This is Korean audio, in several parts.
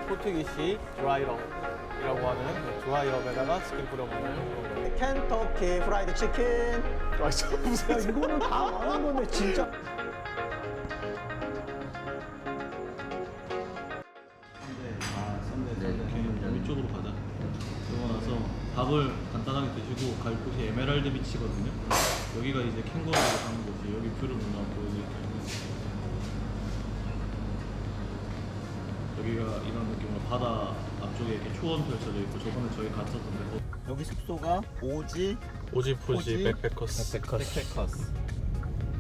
포트기시 드라이럽이라고 하는 드라이럽에다가 치킨 뿌려 먹는 켄터키 프라이드 치킨. 아, 진짜 무슨 야, 이거는 다 아는 건데 진짜. 이렇게 위쪽으로 가자. 그러고 나서 밥을 간단하게 드시고 갈 곳이 에메랄드 비치거든요. 여기가 이제 캥거루가 사는 곳이. 여기 뷰를 누나 보여드릴게요. 여기가 이런 느낌으로 바다 앞쪽에 이렇게 초원 펼쳐져 있고, 저번에 저희 갔었던데 여기 숙소가 오지 오지푸지 백패커스.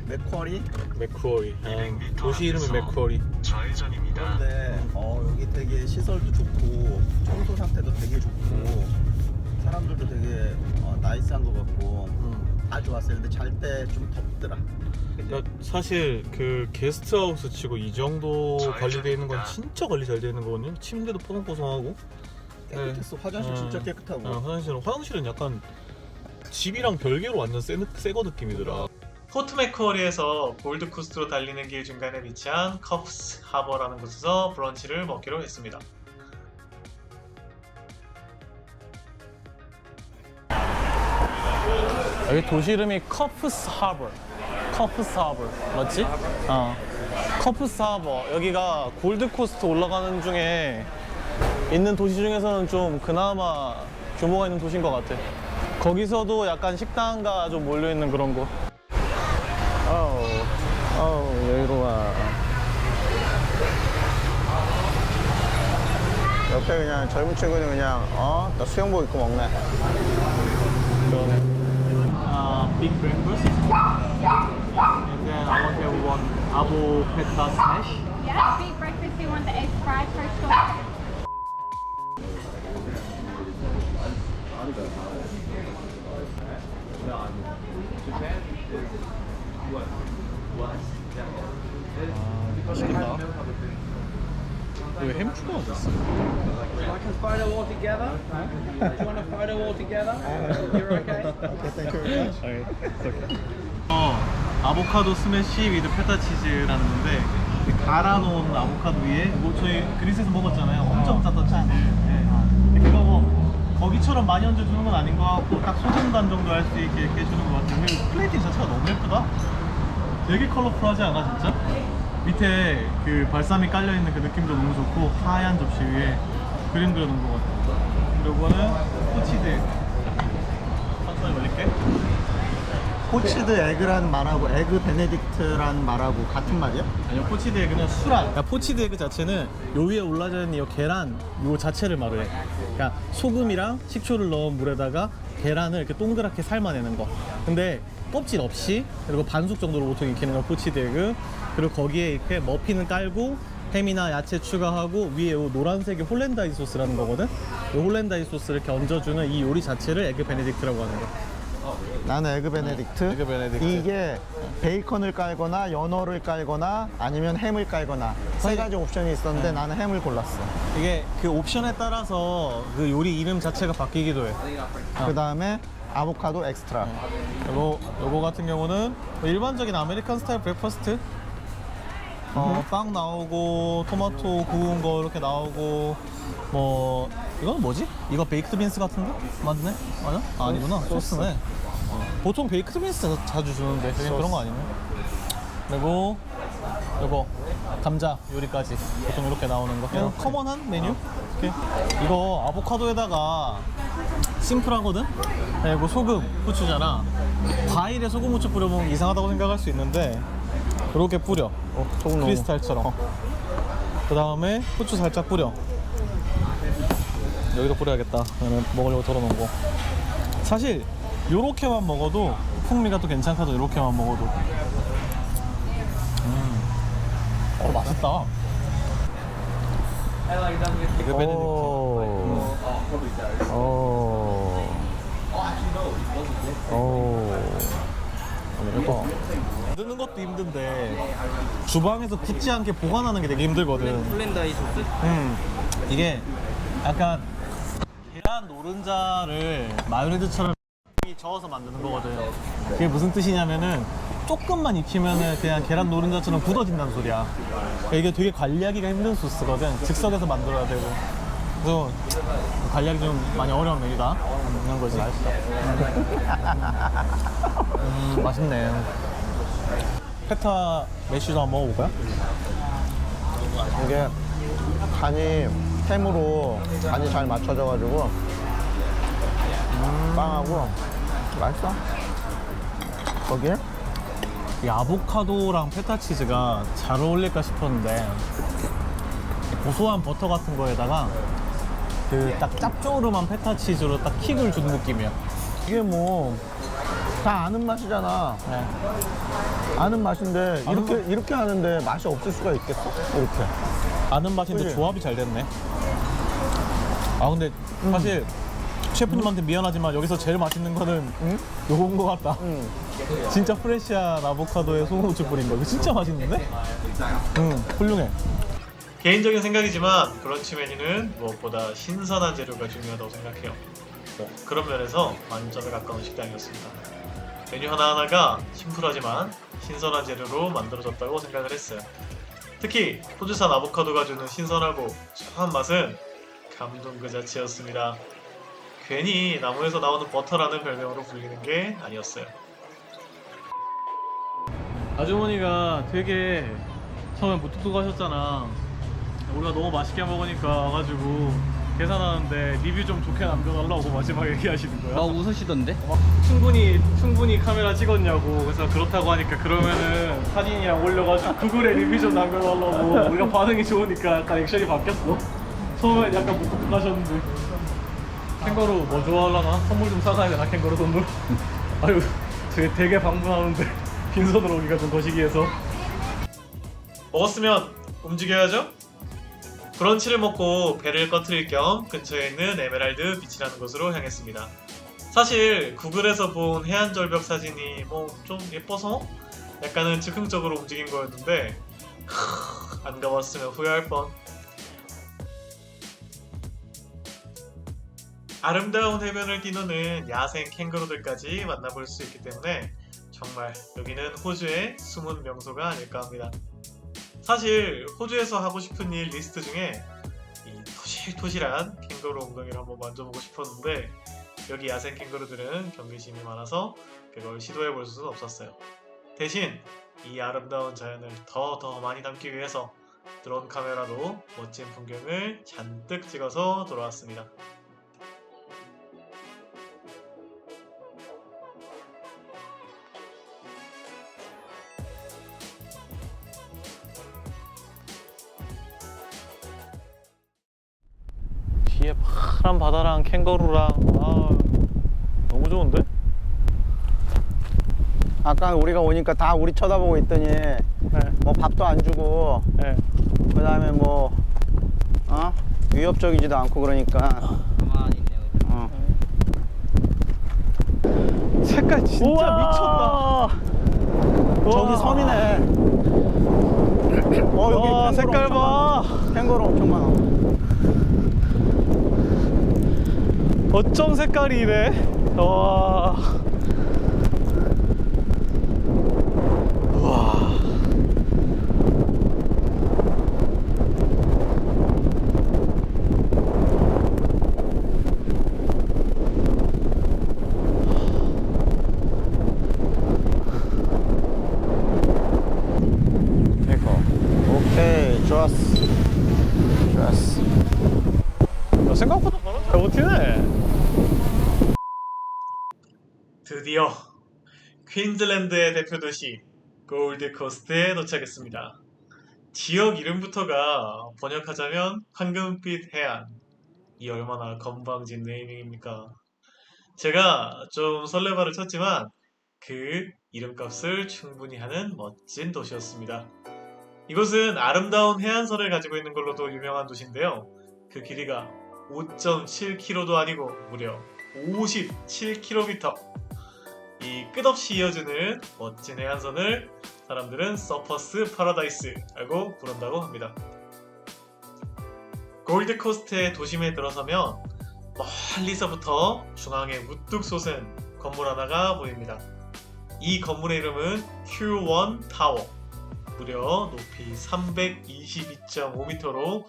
맥쿼리. 맥쿼리. 도시 이름은 맥쿼리. 좌회전입니다. 그런데 여기 되게 시설도 좋고 청소 상태도 되게 좋고 사람들도 되게 나이스한 것 같고 다 좋았어요. 근데 잘 때 좀 덥더라. 그러니까 사실 그 게스트하우스 치고 이 정도 관리되어 있는 건 진짜 관리 잘 되어 있는 거거든요. 침대도 뽀송뽀송하고 깨끗했어. 화장실 진짜 깨끗하고. 화장실은 약간 집이랑 별개로 완전 새거 느낌이더라. 포트 맥쿼리에서 골드코스트로 달리는 길 중간에 위치한 커프스 하버라는 곳에서 브런치를 먹기로 했습니다. 여기 도시 이름이 커프스 하버. 맞지? 커프스 하버. 여기가 골드코스트 올라가는 중에 있는 도시 중에서는 좀 그나마 규모가 있는 도시인 것 같아. 거기서도 약간 식당가 좀 몰려있는 그런 곳. 여유로워. 옆에 그냥 젊은 친구는 그냥 나 수영복 입고 먹네. 그러네. Big breakfast. And then I want to have one avo peta smash. Yeah, big breakfast. You want the egg fried toast toast? 맛있겠다. 왜 햄추가 어딨어? I can photo all together. Do you want a photo all together? You're okay? Okay, thank you very much. 아보카도 스매시 위드 페타 치즈라는 건데, 갈아놓은 아보카도 위에 뭐 저희 그리스에서 먹었잖아요. 엄청 짰던 치즈. 네. 그거 뭐 거기처럼 많이 얹어주는 건 아닌 것 같고 딱 소금 간 정도 할 수 있게 이렇게 해주는 것 같아요. 그리고 플레이팅 자체가 너무 예쁘다. 되게 컬러풀하지 않아 진짜? 밑에 그 발사믹 깔려있는 그 느낌도 너무 좋고 하얀 접시 위에 그림 그려놓은 것 같아요. 그리고 이거는 포치드 에그. 천천히 올릴게. 포치드 에그라는 말하고 에그 베네딕트라는 말하고 같은 말이야? 아니요, 포치드 에그는 수란. 그러니까 포치드 에그 자체는 요 위에 올라져 있는 이 계란 요 자체를 말해. 그러니까 소금이랑 식초를 넣은 물에다가 계란을 이렇게 동그랗게 삶아내는 거. 근데 껍질 없이, 그리고 반숙 정도로 보통 익히는 건 포치드 에그. 그리고 거기에 이렇게 머핀을 깔고 햄이나 야채 추가하고 위에 요 노란색이 홀랜다이스 소스라는 거거든. 이 홀랜다이스 소스를 이렇게 얹어주는 이 요리 자체를 에그 베네딕트라고 하는 거야. 나는 에그 베네딕트. 에그 베네딕트. 이게 베이컨을 깔거나 연어를 깔거나 아니면 햄을 깔거나 세 가지 옵션이 있었는데 나는 햄을 골랐어. 이게 그 옵션에 따라서 그 요리 이름 자체가 바뀌기도 해. 그 다음에 아보카도 엑스트라. 요거 같은 경우는 일반적인 아메리칸 스타일 브렉퍼스트. 빵 나오고 토마토 구운 거 이렇게 나오고 뭐 이건 뭐지? 이거 베이크드 빈스 같은데? 맞네? 맞아? 아, 아니구나. 소스네. 보통 베이크드 빈스 자주 주는데 여긴 그런 거 아니네. 그리고 요거 감자 요리까지 보통 이렇게 나오는 거. 그냥 커먼한 메뉴? 이렇게. 이거 아보카도에다가 심플하거든? 그리고 소금, 후추잖아. 과일에 소금, 후추 뿌려먹으면 이상하다고 생각할 수 있는데 이렇게 뿌려. 크리스탈처럼. 그 다음에 후추 살짝 뿌려. 여기도 뿌려야겠다. 그러면 먹으려고 덜어놓은 거. 사실 요렇게만 먹어도 풍미가 또 괜찮거든. 요렇게만 먹어도. 맛있다. 이거 베네딕트. 만드는 것도 힘든데 주방에서 굳지 않게 보관하는 게 되게 힘들거든. 홀랜다이 소스? 이게 약간 계란 노른자를 마요네즈처럼 저어서 만드는 거거든. 그게 무슨 뜻이냐면은 조금만 익히면은 그냥 계란 노른자처럼 굳어진다는 소리야. 그러니까 이게 되게 관리하기가 힘든 소스거든. 즉석에서 만들어야 되고. 그래서 관리하기 좀 많이 어려운 메뉴다. 이런 거지. 맛있어. 맛있네. 페타 메쉬도 한번 먹어볼까요? 이게 간이 햄으로 간이 잘 맞춰져가지고 빵하고 맛있어. 거기에 이 아보카도랑 페타 치즈가 잘 어울릴까 싶었는데 고소한 버터 같은 거에다가 그 딱 짭조름한 페타 치즈로 딱 킥을 준 느낌이야. 이게 뭐 다 아는 맛이잖아. 네. 아는 맛인데 아는 이렇게 하는데 맛이 없을 수가 있겠어? 이렇게. 아는 맛인데 그치? 조합이 잘 됐네. 아 근데 사실 셰프님한테 미안하지만 여기서 제일 맛있는 거는 요건 거 같다. 진짜 프레시한 아보카도에 소금후추 뿌린 거. 이거 진짜 맛있는데? 훌륭해. 개인적인 생각이지만 브런치 메뉴는 무엇보다 신선한 재료가 중요하다고 생각해요. 그런 면에서 만점에 가까운 식당이었습니다. 메뉴 하나하나가 심플하지만 신선한 재료로 만들어졌다고 생각을 했어요. 특히 호주산 아보카도가 주는 신선하고 고소한 맛은 감동 그 자체였습니다. 괜히 나무에서 나오는 버터라는 별명으로 불리는 게 아니었어요. 아주머니가 되게 처음에 무뚝뚝하셨잖아. 우리가 너무 맛있게 먹으니까 와가지고 계산하는데 리뷰 좀 좋게 남겨달라고 마지막에 얘기하시는 거야. 막 웃으시던데? 충분히 카메라 찍었냐고. 그래서 그렇다고 하니까 그러면은 사진이랑 올려가지고 구글에 리뷰 좀 남겨달라고. 우리가 반응이 좋으니까 약간 액션이 바뀌었어. 처음엔 약간 무뚝뚝하셨는데. 캥거루 뭐 좋아하려나? 선물 좀 사가야 되나? 캥거루 선물? 아유 되게 방문하는데 빈손으로 오기가 좀 거시기해서. 먹었으면 움직여야죠? 브런치를 먹고 배를 꺼트릴 겸 근처에 있는 에메랄드 비치라는 곳으로 향했습니다. 사실 구글에서 본 해안절벽 사진이 뭐 좀 예뻐서 약간은 즉흥적으로 움직인 거였는데 안 가봤으면 후회할 뻔. 아름다운 해변을 뛰노는 야생 캥거루들까지 만나볼 수 있기 때문에 정말 여기는 호주의 숨은 명소가 아닐까 합니다. 사실 호주에서 하고 싶은 일 리스트 중에 이 토실토실한 캥거루 엉덩이를 한번 만져보고 싶었는데 여기 야생 캥거루들은 경계심이 많아서 그걸 시도해볼 수는 없었어요. 대신 이 아름다운 자연을 더 많이 담기 위해서 드론 카메라로 멋진 풍경을 잔뜩 찍어서 돌아왔습니다. 뒤에 파란 바다랑 캥거루랑 너무 좋은데? 아까 우리가 오니까 다 우리 쳐다보고 있더니 뭐 밥도 안 주고 네. 그 다음에 뭐 위협적이지도 않고 그러니까 가만히 있네요. 색깔 진짜 미쳤다. 저기 섬이네. 여기 색깔 봐. 캥거루 엄청 많아. 어쩜 색깔이 이래? 와. 우와. 오케이, 좋았어. 야, 생각보다 바람 잘 버티네. 드디어 퀸즐랜드의 대표 도시 골드코스트에 도착했습니다. 지역 이름부터가 번역하자면 황금빛 해안. 이 얼마나 건방진 네이밍입니까? 제가 좀 설레발을 쳤지만 그 이름값을 충분히 하는 멋진 도시였습니다. 이곳은 아름다운 해안선을 가지고 있는 걸로도 유명한 도시인데요. 그 길이가 5.7km도 아니고 무려 57km. 이 끝없이 이어지는 멋진 해안선을 사람들은 서퍼스 파라다이스라고 부른다고 합니다. 골드코스트의 도심에 들어서면 멀리서부터 중앙에 우뚝 솟은 건물 하나가 보입니다. 이 건물의 이름은 Q1 타워. 무려 높이 322.5m로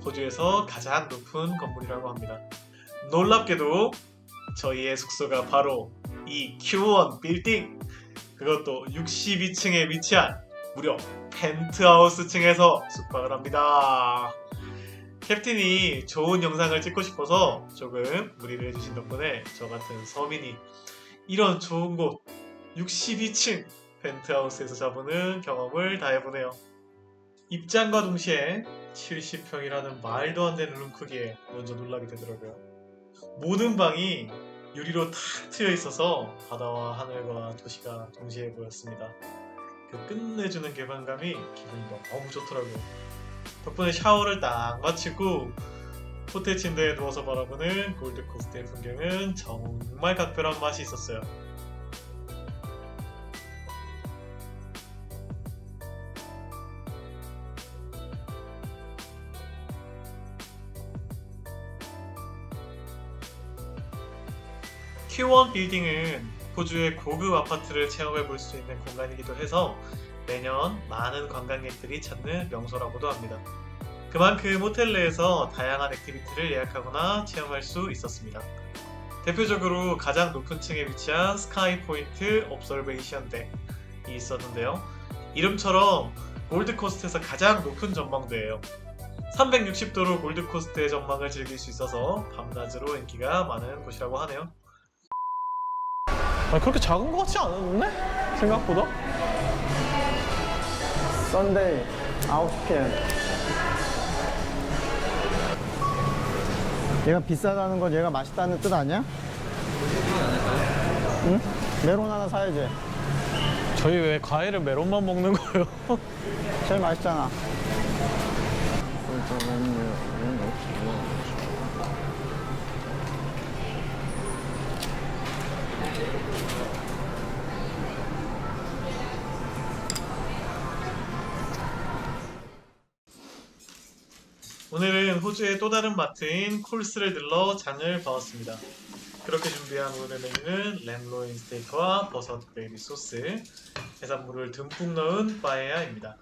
호주에서 가장 높은 건물이라고 합니다. 놀랍게도 저희의 숙소가 바로 이 Q1 빌딩, 그것도 62층에 위치한 무려 펜트하우스 층에서 숙박을 합니다. 캡틴이 좋은 영상을 찍고 싶어서 조금 무리를 해주신 덕분에 저 같은 서민이 이런 좋은 곳 62층 펜트하우스에서 자보는 경험을 다 해보네요. 입장과 동시에 70평이라는 말도 안 되는 룸 크기에 먼저 놀라게 되더라고요. 모든 방이 유리로 탁 트여 있어서 바다와 하늘과 도시가 동시에 보였습니다. 그 끝내주는 개방감이 기분이 너무 좋더라고요. 덕분에 샤워를 딱 마치고 호텔 침대에 누워서 바라보는 골드코스트의 풍경은 정말 각별한 맛이 있었어요. Q1 빌딩은 호주의 고급 아파트를 체험해 볼 수 있는 공간이기도 해서 매년 많은 관광객들이 찾는 명소라고도 합니다. 그만큼 호텔 내에서 다양한 액티비티를 예약하거나 체험할 수 있었습니다. 대표적으로 가장 높은 층에 위치한 스카이 포인트 옵저베이션 덱이 있었는데요. 이름처럼 골드코스트에서 가장 높은 전망대예요. 360도로 골드코스트의 전망을 즐길 수 있어서 밤낮으로 인기가 많은 곳이라고 하네요. 그렇게 작은 것 같지 않았네? 생각보다? 썬데이 9PM. 얘가 비싸다는 건 얘가 맛있다는 뜻 아니야? 응? 메론 하나 사야지. 저희 왜 과일을 메론만 먹는 거예요? 제일 맛있잖아. 오늘은 호주의 또 다른 마트인 콜스를 들러 장을 봐왔습니다. 그렇게 준비한 오늘의 메뉴는 램로인 스테이크와 버섯 그레이비 소스, 해산물을 듬뿍 넣은 빠에야입니다.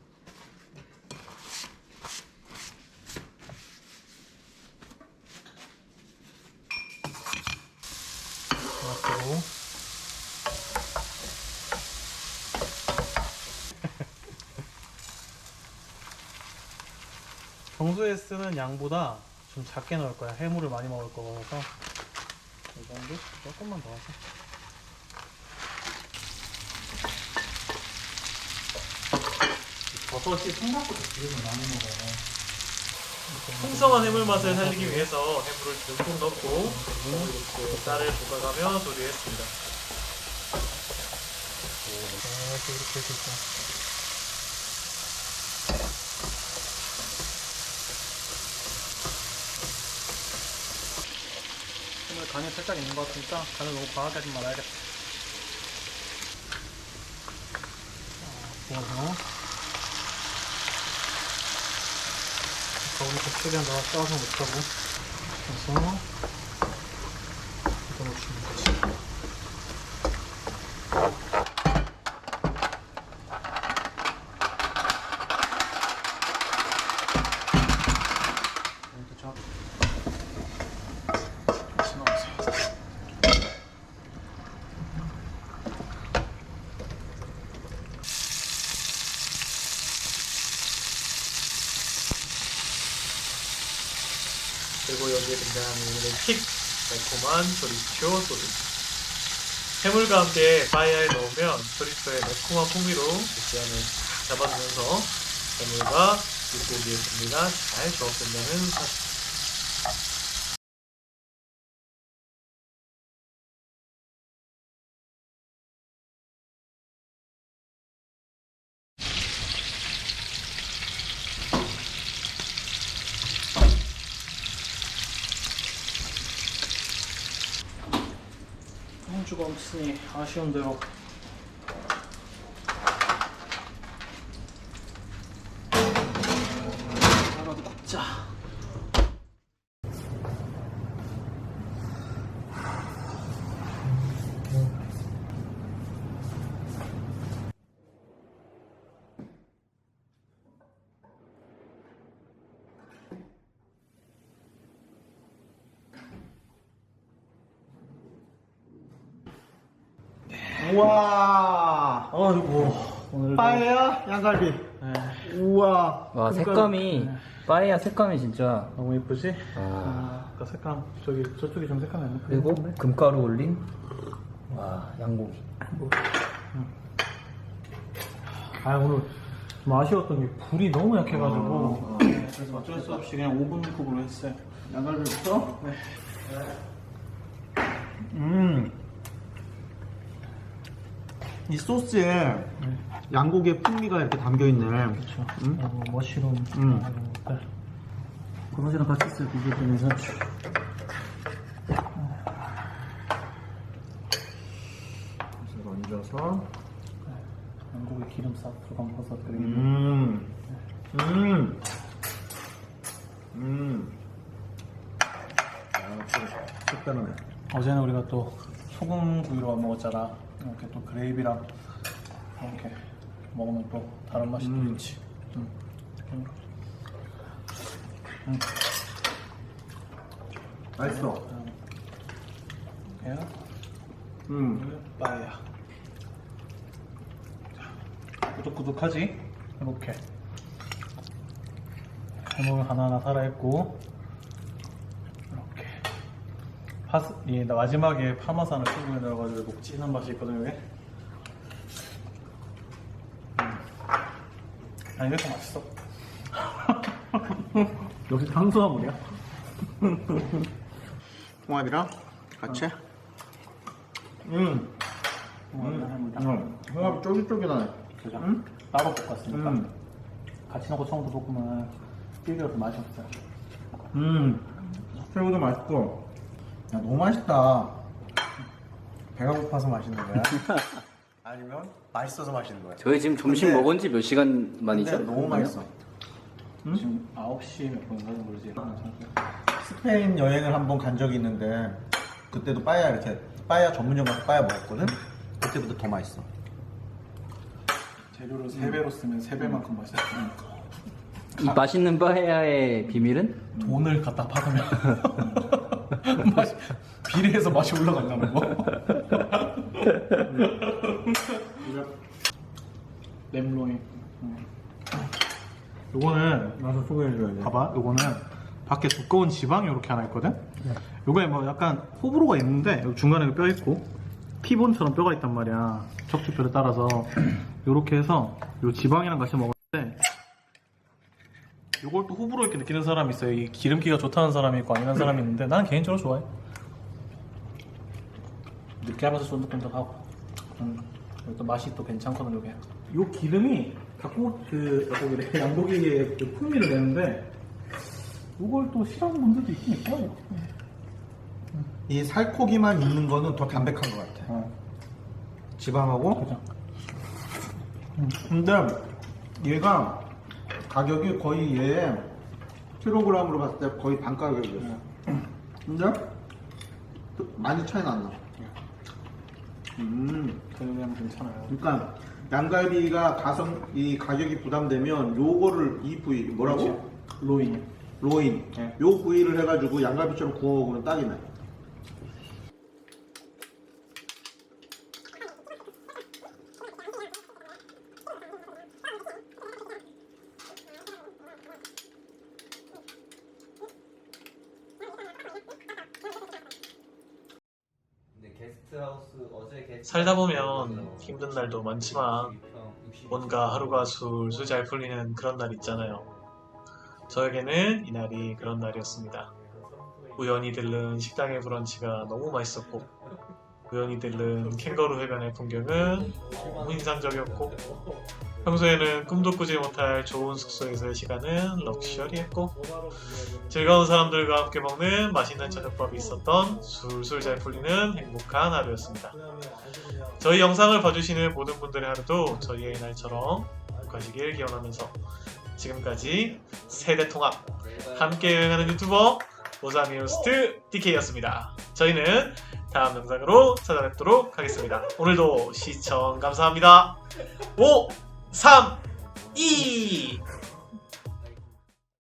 토마토, 평소에 쓰는 양보다 좀 작게 넣을 거야. 해물을 많이 먹을 거라서 이 정도? 조금만 더 하자. 버섯이 생각보다 기름을 많이 먹어요. 풍성한 해물 맛을 살리기 위해서 해물을 듬뿍 넣고 그리고 쌀을 볶아가며 조리했습니다. 이렇게 해서 간이 살짝 있는 것 같으니까 간을 너무 과하게 하지 말아야겠다. 부어서 거기서 최대한 넣어서 짜서 못하고 그래서 이거 넣어주면 되지. 그리고 여기에 등장하는 오늘의 킥! 매콤한 조리초 소스. 해물과 함께 빠에야에 넣으면 조리초의 매콤한 풍미로 느끼함을 잡아주면서 해물과 육고기의 풍미가 잘 조합된다는 사실. 홍주가 없으니 아쉬운 대로 하나도 굽자. 우와. 아이고 오늘 빠에야 양갈비. 우와. 와 색감이 빠에야 색감이 진짜. 너무 예쁘지? 와. 아까 색감 저쪽이 좀 색감이 안 그리고 금가루 올린 와 양고기. 아 오늘 좀 아쉬웠던 게 불이 너무 약해가지고 그래서 어쩔 수 없이 그냥 오븐 쿡으로 했어요. 양갈비부터? 네. 이 소스에 양고기의 풍미가 이렇게 담겨있네. 그렇죠. 머쉬룸 고사지랑 같이 있어요. 비벼 좀 괜찮죠. 얹어서. 양고기 기름 싹 들어간 버섯 그리고 색다르네. 어제는 우리가 또 소금 구이로 먹었잖아. 이렇게 또 그레이비랑 이렇게 먹으면 또 다른 맛이 또 있지. 맛있어. 이렇게 빠야. 꾸덕꾸덕하지? 이렇게 해먹을 하나하나 살아있고 이렇게 이 마지막에 파마산을 충분히 넣어가지고 녹진한 맛이 있거든요. 이게 아 이게 더 맛있어. 역시 탄수화물이야. 홍합이랑 같이. 홍합이 쫄깃쫄깃하네. 그죠? 따로 볶았으니까 같이 넣고 처음부터 볶으면 찔겨서 맛이 없어요. 새우도 맛있고. 야, 너무 맛있다. 배가 고파서 맛있는 거야? 아니면 맛있어서 맛있는 거야? 저희 지금 점심 근데- 먹은 지 몇 시간 만이죠? 근데 너무 맛있어. 지금 9시 몇 분인가 모르지. 스페인 여행을 한번 간 적이 있는데 그때도 빠야 이렇게 빠야 전문점 가서 빠야 먹었거든? 그때보다 더 맛있어. 재료를 3배로 쓰면 3배만큼 맛있어. 이 맛있는 빠에야의 비밀은? 돈을 갖다 받으면 맛이 비례해서 맛이 올라간다는 거. 램로인. 요거는 나도 소개해줘야 돼. 봐봐. 요거는 밖에 두꺼운 지방이 이렇게 하나 있거든. 요거에 뭐 약간 호불호가 있는데 여기 중간에 뼈 있고 피본처럼 뼈가 있단 말이야. 척추뼈를 따라서 요렇게 해서 요 지방이랑 같이 먹었는데 요걸 또 호불호 있게 느끼는 사람이 있어요. 이 기름기가 좋다는 사람이 있고 아니라는 사람이 있는데 나는 개인적으로 좋아해. 느끼하면서 쫀득쫀득하고 또 맛이 또 괜찮거든. 요게 요 기름이 양고기의 그 풍미를 내는데 요걸 또 싫어하는 분들도 있긴 있어요. 이 살코기만 있는 거는 더 담백한 것 같아. 지방하고. 그죠? 근데 얘가 가격이 거의 얘 킬로그램으로 봤을 때 거의 반 가격이었어. 근데 또 많이 차이는 안 나. 그러면 괜찮아요. 그러니까 양갈비가 이 가격이 부담되면 요거를 이 부위 뭐라고? 로인. 로인. 네. 요 부위를 해가지고 양갈비처럼 구워 먹으면 딱이네. 살다 보면 힘든 날도 많지만 뭔가 하루가 술술 잘 풀리는 그런 날 있잖아요. 저에게는 이날이 그런 날이었습니다. 우연히 들른 식당의 브런치가 너무 맛있었고 우연히 들른 캥거루 해변의 풍경은 너무 인상적이었고 평소에는 꿈도 꾸지 못할 좋은 숙소에서의 시간은 럭셔리했고 즐거운 사람들과 함께 먹는 맛있는 저녁밥이 있었던 술술 잘 풀리는 행복한 하루였습니다. 저희 영상을 봐주시는 모든 분들의 하루도 저희의 날처럼 행복하시길 기원하면서 지금까지 세대통합 함께 여행하는 유튜버 오자미우스트 DK였습니다. 저희는 다음 영상으로 찾아뵙도록 하겠습니다. 오늘도 시청 감사합니다. 5, 3, 2